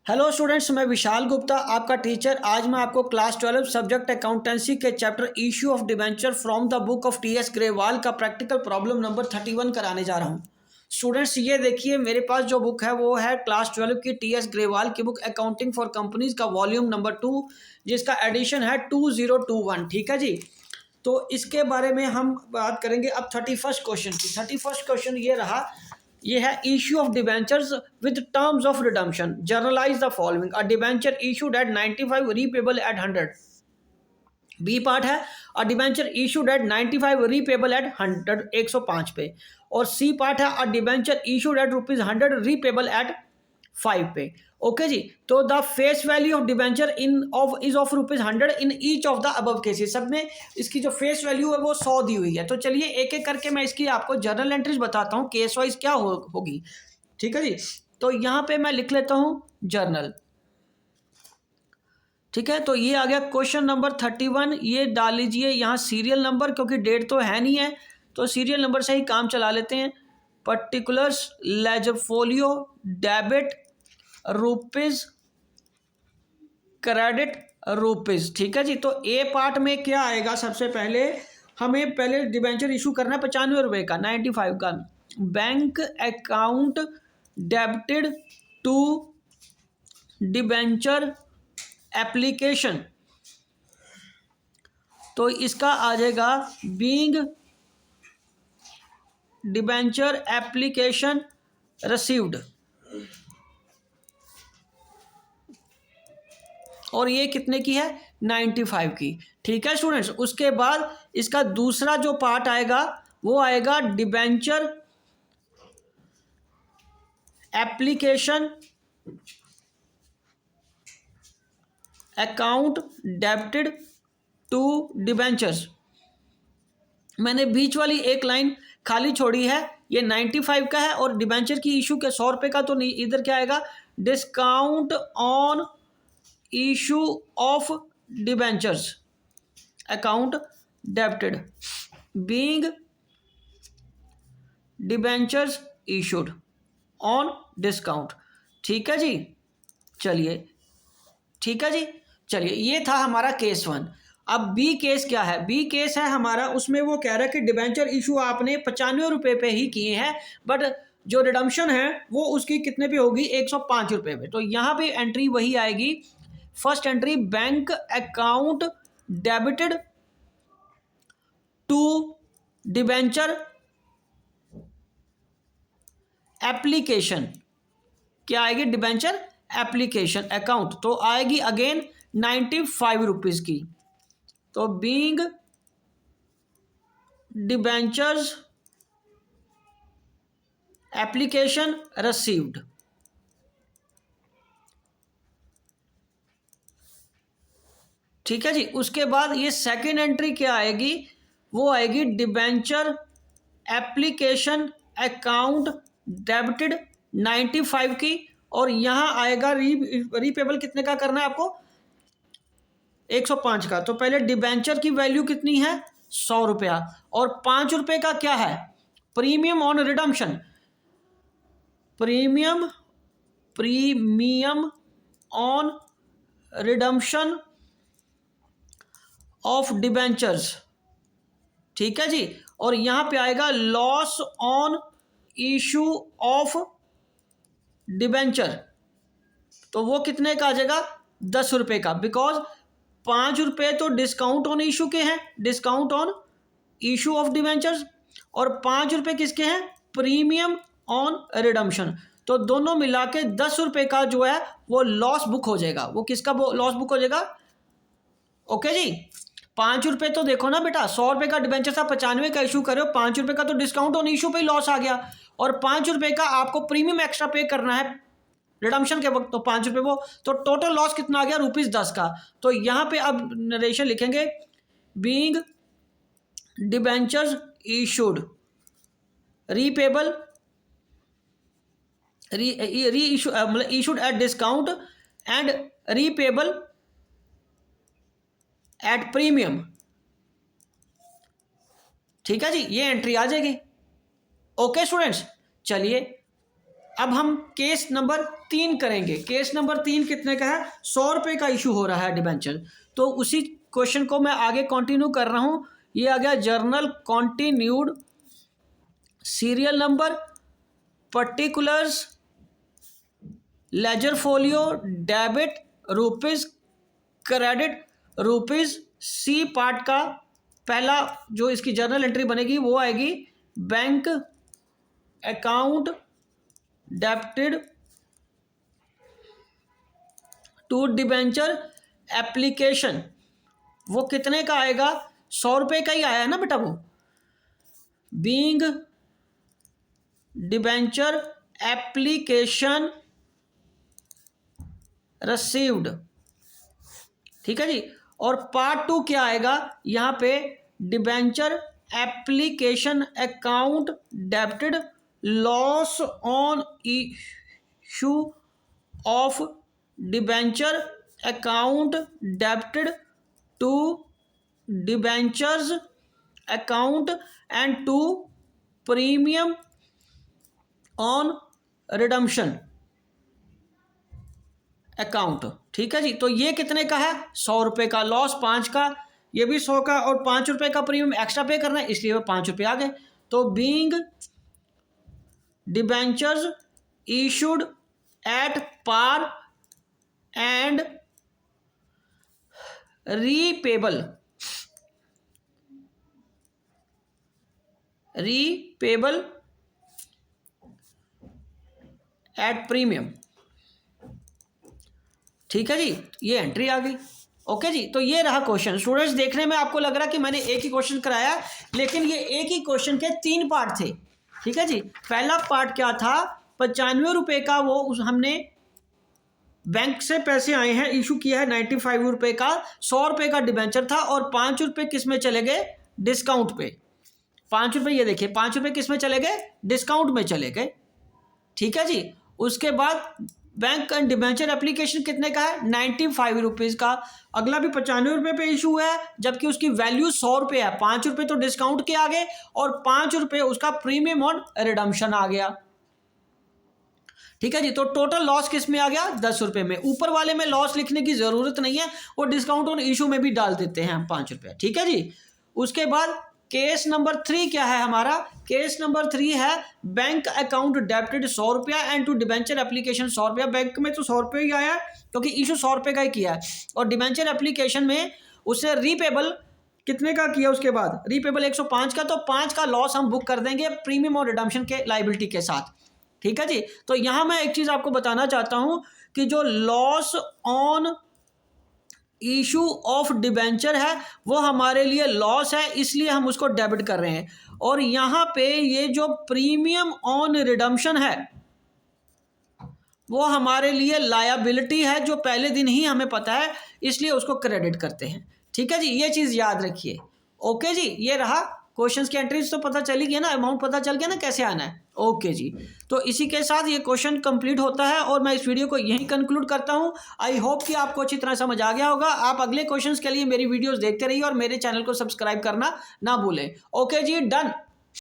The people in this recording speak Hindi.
हेलो स्टूडेंट्स, मैं विशाल गुप्ता आपका टीचर। आज मैं आपको क्लास 12 सब्जेक्ट अकाउंटेंसी के chapter issue of debenture from the book of T S Grewal का प्रैक्टिकल प्रॉब्लम नंबर 31 कराने जा रहा हूं। स्टूडेंट्स, ये देखिए मेरे पास जो बुक है वो है क्लास 12 की टी एस ग्रेवाल की बुक अकाउंटिंग फॉर कंपनीज का वॉल्यूम नंबर 2, जिसका एडिशन है 2021। ठीक है जी। तो इसके बारे में हम बात करेंगे अब 31st क्वेश्चन की। 31st क्वेश्चन ये रहा, ये है issue of debentures with terms of redemption. Journalise the following: a debenture issued at 95 repayable at 100। B part है a debenture issued at 95 repayable at 100 105 पे। और सी पार्ट है a debenture issued at ₹100 repayable at 5 पे। ओके जी। तो the face value of debenture is of ₹100 in each of the above cases. सब में इसकी जो फेस वैल्यू है वो 100 दी हुई है। तो चलिए एक एक करके मैं इसकी आपको जर्नल एंट्रीज बताता हूँ, केस वाइज क्या होगी। ठीक है जी। तो यहाँ पे मैं लिख लेता हूँ जर्नल। ठीक है, तो ये आ गया क्वेश्चन नंबर 31। ये डाल लीजिए यहाँ सीरियल नंबर, क्योंकि डेट तो है नहीं है तो सीरियल नंबर से ही काम चला लेते हैं। Particulars ledger folio debit rupees credit rupees. ठीक है जी। तो ए पार्ट में क्या आएगा, सबसे पहले हमें पहले डिबेंचर इशू करना है 95 रुपये का, 95 का। Bank account debited to debenture application. तो इसका आ जाएगा बीइंग डिबेंचर एप्लीकेशन रिसीव्ड। और ये कितने की है, 95 की। ठीक है स्टूडेंट्स। उसके बाद इसका दूसरा जो पार्ट आएगा वो आएगा debenture application account debited to debentures. मैंने बीच वाली एक लाइन खाली छोड़ी है, ये 95 का है और डिबेंचर की इशू के 100 रुपये का, तो नहीं, इधर क्या आएगा, discount on issue of debentures account debited being debentures issued on discount. ठीक है जी। चलिए, ठीक है जी। चलिए, ये था हमारा केस 1। अब बी केस क्या है, बी केस है हमारा, उसमें वो कह रहा है कि डिबेंचर इशू आपने 95 रुपये पे ही किए हैं, बट जो रिडम्पशन है वो उसकी कितने पे होगी, 105 रुपये पे। तो यहाँ पे एंट्री वही आएगी। First entry, bank account debited to debenture application. क्या आएगी, डिबेंचर एप्लीकेशन अकाउंट, तो आएगी अगेन 95 रुपीज की। तो बीइंग डिबेंचर्स एप्लीकेशन रिसीव्ड। ठीक है जी। उसके बाद ये सेकेंड एंट्री क्या आएगी, वो आएगी डिबेंचर एप्लीकेशन अकाउंट डेबिटेड 95 की। और यहां आएगा रीपेबल कितने का करना है आपको, 105 का। तो पहले डिबेंचर की वैल्यू कितनी है, 100 रुपया, और 5 रुपये का क्या है, premium on redemption. Premium on redemption of debentures. ठीक है जी। और यहां पे आएगा loss on issue of debenture. तो वो कितने का आ जाएगा, 10 रुपये का, बिकॉज 5 रुपये तो डिस्काउंट ऑन इशू के हैं, discount on issue of debentures, और 5 रुपये किसके हैं, प्रीमियम ऑन रिडम्पशन। तो दोनों मिला के 10 रुपये का जो है वो लॉस बुक हो जाएगा। वो किसका लॉस बुक हो जाएगा, ओके जी। 5 रुपये तो देखो ना बेटा, 100 रुपये का डिबेंचर था, 95 का इशू करे हो, 5 रुपये का तो डिस्काउंट ऑन इशू पे ही लॉस आ गया, और 5 रुपये का आपको प्रीमियम एक्स्ट्रा पे करना है रिडम्पशन के वक्त, तो 5 रुपये वो, तो टोटल लॉस कितना आ गया, ₹10 का। तो यहां पे अब नरेशन लिखेंगे, बीइंग डिबेंचर्स इशूड रीपेबल मतलब issued at discount and repayable at premium. ठीक है जी, ये एंट्री आ जाएगी। ओके स्टूडेंट्स, चलिए अब हम केस नंबर 3 करेंगे। केस नंबर 3 कितने का है? 100 रुपये का इशू हो रहा है डिबेंचर। तो उसी क्वेश्चन को मैं आगे कंटिन्यू कर रहा हूँ। ये आ गया journal continued, serial number, particulars, ledger folio, debit rupees, credit rupees. C part का पहला जो इसकी जर्नल एंट्री बनेगी वो आएगी bank account debited to debenture application. वो कितने का आएगा? 100 रुपये का ही आया है ना बेटा वो। बीइंग डिबेंचर एप्लीकेशन रिसीव्ड, ठीक है जी। और पार्ट 2 क्या आएगा यहाँ पे? Debenture application account debited, loss on issue of debenture account debited to debentures account and to premium on redemption account, ठीक है जी। तो ये कितने का है? 100 रुपये का। लॉस 5 का, ये भी 100 का, और 5 रुपये का प्रीमियम एक्स्ट्रा पे करना है, इसलिए वो 5 रुपये आ गए। तो being debentures issued at par and repayable at premium, ठीक है जी। ये एंट्री आ गई। ओके जी। तो ये रहा क्वेश्चन। स्टूडेंट्स, देखने में आपको लग रहा कि मैंने एक ही क्वेश्चन कराया, लेकिन ये एक ही क्वेश्चन के 3 पार्ट थे, ठीक है जी। पहला पार्ट क्या था? 95 रुपये का वो हमने बैंक से पैसे आए हैं, इशू किया है 95 रुपये का, 100 रुपये का डिबेंचर था, और 5 रुपये किस में चले गए? डिस्काउंट पे। 5 रुपये, ये देखिए 5 रुपये किस में चले गए? डिस्काउंट में चले गए, ठीक है जी। उसके बाद बैंक एंड डिबेंचर एप्लीकेशन कितने का है? 95 रुपीज़ का। अगला भी 95 रुपये पे इशू है, जबकि उसकी वैल्यू 100 रुपये है। 5 रुपये तो डिस्काउंट के आ गए, और 5 रुपये उसका प्रीमियम ऑन रिडम्पशन आ गया, ठीक है जी। तो टोटल लॉस किस में आ गया? 10 रुपये में। ऊपर वाले में लॉस लिखने की जरूरत नहीं है, वो डिस्काउंट ऑन इशू में भी डाल देते हैं हम 5 रुपये, ठीक है जी। उसके बाद केस नंबर 3 क्या है हमारा? केस नंबर 3 है बैंक अकाउंट डेबिटेड 100 रुपया एंड टू डिबेंचर एप्लीकेशन 100 रुपया। बैंक में तो 100 रुपये ही आया क्योंकि इशू 100 रुपये का ही किया है, और डिबेंचर एप्लीकेशन में उससे रीपेबल कितने का किया? उसके बाद रीपेबल 105 का। तो 5 का लॉस हम बुक कर देंगे प्रीमियम और रिडम्पशन के लाइबिलिटी के साथ, ठीक है जी। तो यहां मैं एक चीज आपको बताना चाहता हूं कि जो loss on issue of debenture है वो हमारे लिए लॉस है, इसलिए हम उसको डेबिट कर रहे हैं। और यहां पे ये जो प्रीमियम ऑन रिडम्पशन है वो हमारे लिए लायबिलिटी है, जो पहले दिन ही हमें पता है, इसलिए उसको क्रेडिट करते हैं, ठीक है जी। ये चीज़ याद रखिए। ओके जी। ये रहा क्वेश्चंस की एंट्रीज तो पता चली गई ना, अमाउंट पता चल गया ना कैसे आना है। ओके जी। तो इसी के साथ ये क्वेश्चन कंप्लीट होता है और मैं इस वीडियो को यहीं कंक्लूड करता हूं। आई होप कि आपको अच्छी तरह समझ आ गया होगा। आप अगले क्वेश्चंस के लिए मेरी वीडियोस देखते रहिए और मेरे चैनल को सब्सक्राइब करना ना भूलें। ओके जी, डन।